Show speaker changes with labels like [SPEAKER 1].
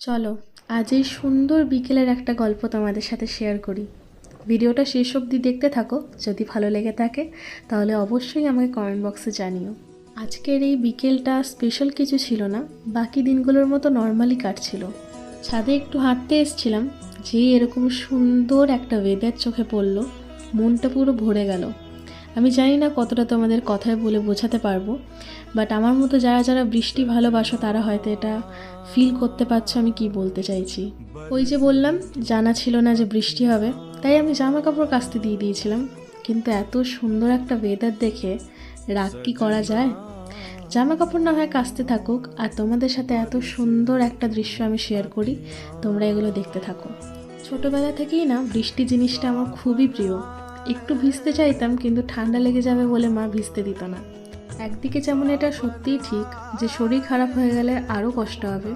[SPEAKER 1] চলো আজ এই সুন্দর বিকেলের একটা গল্প তোমাদের সাথে শেয়ার করি। ভিডিওটা শেষ অবধি দেখতে থাকো। যদি ভালো লেগে থাকে তাহলে অবশ্যই আমাকে কমেন্ট বক্সে জানিও। আজকের এই বিকেলটা স্পেশাল কিছু ছিল না, বাকি দিনগুলোর মতো নর্মালি কাটছিল। ছাদে একটু হাঁটতে এসেছিলাম, যেই এরকম সুন্দর একটা ওয়েদার চোখে পড়লো, মনটা পুরো ভরে গেল। আমি জানি না কতটা তোমাদের কথায় বলে বোঝাতে পারবো, বাট আমার মতো যারা যারা বৃষ্টি ভালোবাসো তারা হয়তো এটা ফিল করতে পারছো আমি কি বলতে চাইছি। ওই যে বললাম, জানা ছিল না যে বৃষ্টি হবে, তাই আমি জামা কাপড় কাচতে দিয়ে দিয়েছিলাম। কিন্তু এত সুন্দর একটা ওয়েদার দেখে রাগ কি করা যায়? জামা কাপড় না হয় কাচতে থাকুক, আর তোমাদের সাথে এত সুন্দর একটা দৃশ্য আমি শেয়ার করি, তোমরা এগুলো দেখতে থাকো। ছোটোবেলা থেকেই না বৃষ্টি জিনিসটা আমার খুবই প্রিয়। একটু ভিজতে চাইতাম, কিন্তু ঠান্ডা লেগে যাবে বলে মা ভিজতে দিত না। একদিকে যেমন এটা সত্যিই ঠিক যে শরীর খারাপ হয়ে গেলে আরও কষ্ট হবে,